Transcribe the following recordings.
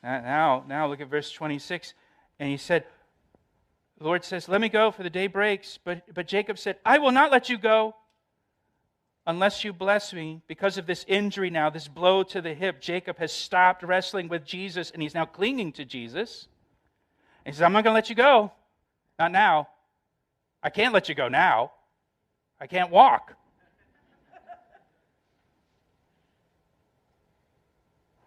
Now look at verse 26. And he said, the Lord says, let me go, for the day breaks. But Jacob said, I will not let you go unless you bless me. Because of this injury now, this blow to the hip, Jacob has stopped wrestling with Jesus, and he's now clinging to Jesus. And he says, I'm not going to let you go. Not now. I can't let you go now. I can't walk.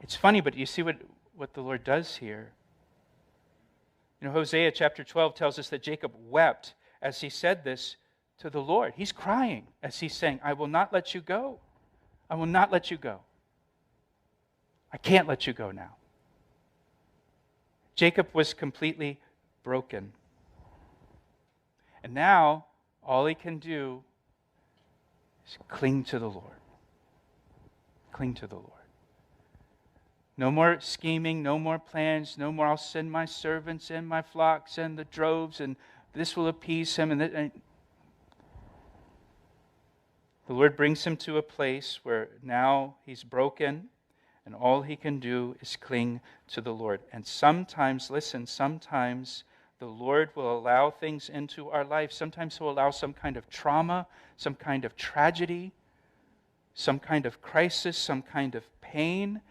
It's funny, but you see what the Lord does here. You know, Hosea chapter 12 tells us that Jacob wept as he said this to the Lord. He's crying as he's saying, I will not let you go. I will not let you go. I can't let you go now. Jacob was completely broken. And now, all he can do is cling to the Lord. Cling to the Lord. No more scheming, no more plans, no more I'll send my servants and my flocks and the droves and this will appease him. And the Lord brings him to a place where now he's broken and all he can do is cling to the Lord. And sometimes, listen, sometimes the Lord will allow things into our life. Sometimes He'll allow some kind of trauma, some kind of tragedy, some kind of crisis, some kind of pain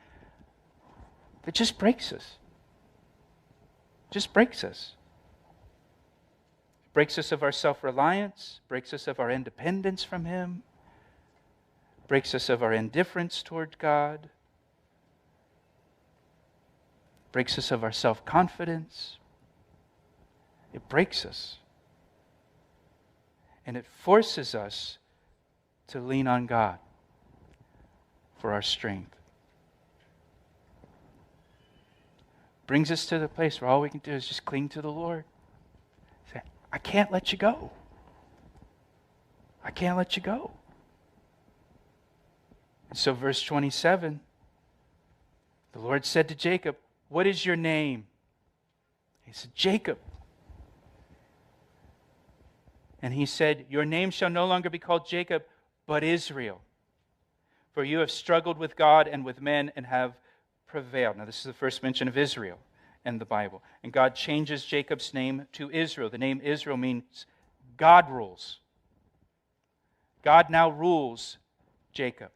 that just breaks us. Just breaks us. Breaks us of our self-reliance, breaks us of our independence from Him, breaks us of our indifference toward God, breaks us of our self-confidence. It breaks us. And it forces us to lean on God for our strength. Brings us to the place where all we can do is just cling to the Lord. Say, I can't let you go. I can't let you go. And so verse 27, the Lord said to Jacob, what is your name? He said, Jacob. And he said, your name shall no longer be called Jacob, but Israel. For you have struggled with God and with men and have prevailed. Now this is the first mention of Israel in the Bible. And God changes Jacob's name to Israel. The name Israel means God rules. God now rules Jacob.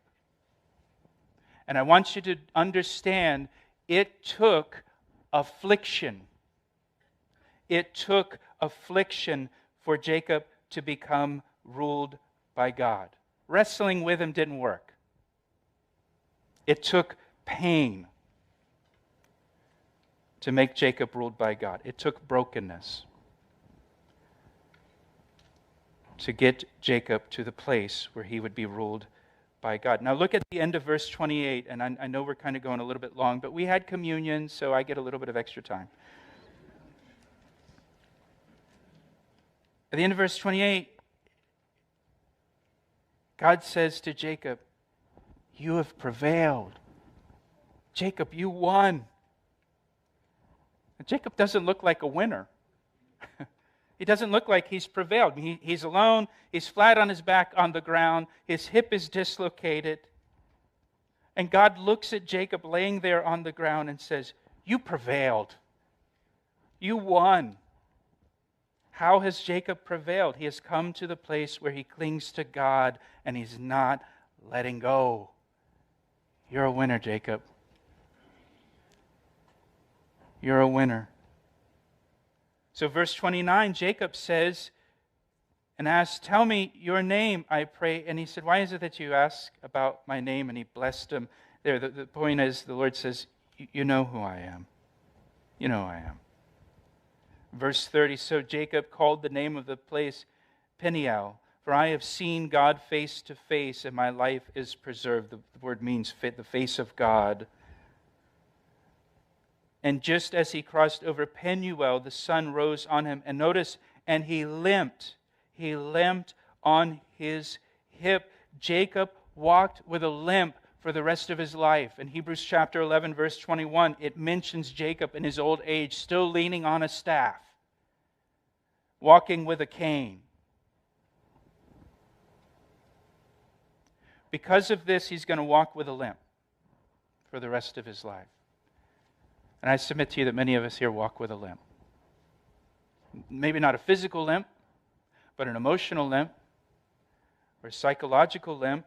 And I want you to understand, it took affliction. It took affliction for Jacob to become ruled by God. Wrestling with Him didn't work. It took pain to make Jacob ruled by God. It took brokenness to get Jacob to the place where he would be ruled by God. Now look at the end of verse 28, and I know we're kind of going a little bit long, but we had communion, so I get a little bit of extra time. At the end of verse 28, God says to Jacob, you have prevailed. Jacob, you won. And Jacob doesn't look like a winner. He doesn't look like he's prevailed. He's alone. He's flat on his back on the ground. His hip is dislocated. And God looks at Jacob laying there on the ground and says, you prevailed. You won. How has Jacob prevailed? He has come to the place where he clings to God and he's not letting go. You're a winner, Jacob. You're a winner. So verse 29, Jacob says and asks, tell me your name, I pray. And he said, why is it that you ask about my name? And he blessed him. There, the point is, the Lord says, you know who I am. You know who I am. Verse 30, so Jacob called the name of the place Peniel, for I have seen God face to face, and my life is preserved. The word means the face of God. And just as he crossed over Penuel, the sun rose on him. And notice, and he limped. He limped on his hip. Jacob walked with a limp for the rest of his life. In Hebrews chapter 11, verse 21, it mentions Jacob in his old age, still leaning on a staff, walking with a cane. Because of this, he's going to walk with a limp for the rest of his life. And I submit to you that many of us here walk with a limp. Maybe not a physical limp, but an emotional limp or a psychological limp.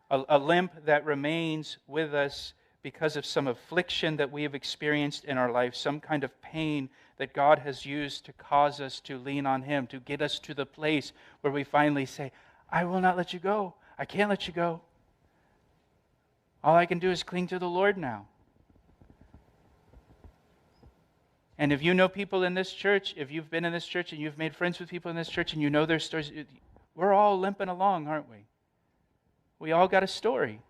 A limp that remains with us because of some affliction that we have experienced in our life, some kind of pain that God has used to cause us to lean on Him, to get us to the place where we finally say, I will not let you go. I can't let you go. All I can do is cling to the Lord now. And if you know people in this church, if you've been in this church and you've made friends with people in this church and you know their stories, we're all limping along, aren't we? We all got a story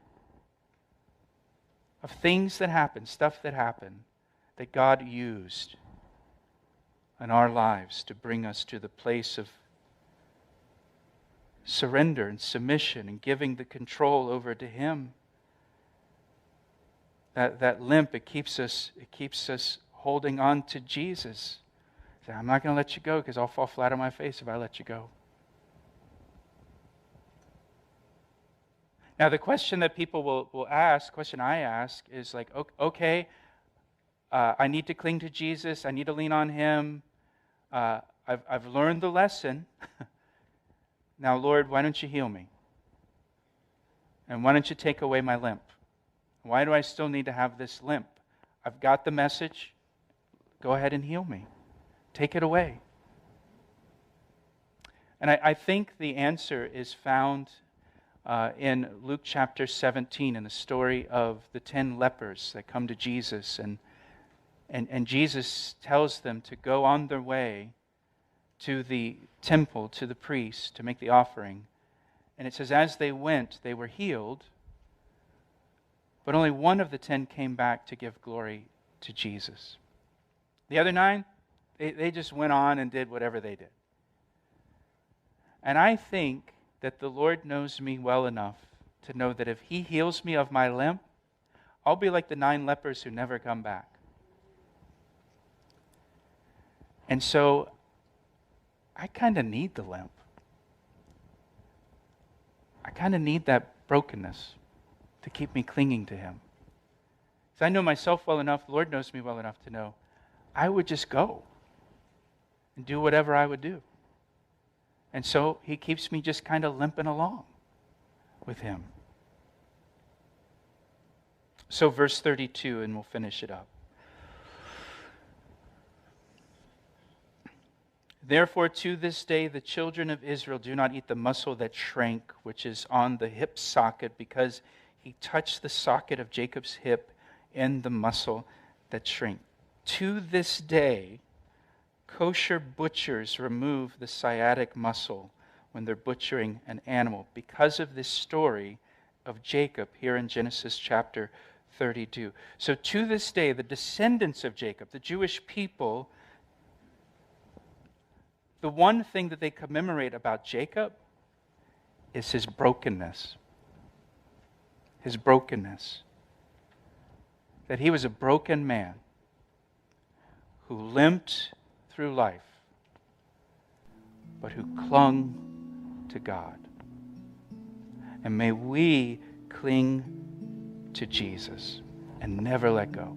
of things that happened, stuff that happened, that God used in our lives to bring us to the place of surrender and submission and giving the control over to Him. That limp, it keeps us holding on to Jesus. Say, I'm not going to let you go because I'll fall flat on my face if I let you go. Now, the question that people will ask, question I ask, is like, okay, I need to cling to Jesus. I need to lean on Him. I've learned the lesson. Now, Lord, why don't you heal me? And why don't you take away my limp? Why do I still need to have this limp? I've got the message. Go ahead and heal me. Take it away. And I think the answer is found in Luke chapter 17, in the story of the 10 lepers that come to Jesus. And Jesus tells them to go on their way to the temple, to the priest, to make the offering. And it says, as they went, they were healed, but only one of the 10 came back to give glory to Jesus. The other 9, they just went on and did whatever they did. And I think that the Lord knows me well enough to know that if He heals me of my limp, I'll be like the 9 lepers who never come back. And so, I kind of need the limp. I kind of need that brokenness to keep me clinging to Him. Because I know myself well enough, the Lord knows me well enough to know I would just go and do whatever I would do. And so He keeps me just kind of limping along with Him. So verse 32, and we'll finish it up. Therefore, to this day, the children of Israel do not eat the muscle that shrank, which is on the hip socket, because he touched the socket of Jacob's hip and the muscle that shrank. To this day, kosher butchers remove the sciatic muscle when they're butchering an animal because of this story of Jacob here in Genesis chapter 32. So to this day, the descendants of Jacob, the Jewish people, the one thing that they commemorate about Jacob is his brokenness. His brokenness. That he was a broken man who limped through life, but who clung to God. And may we cling to Jesus and never let go.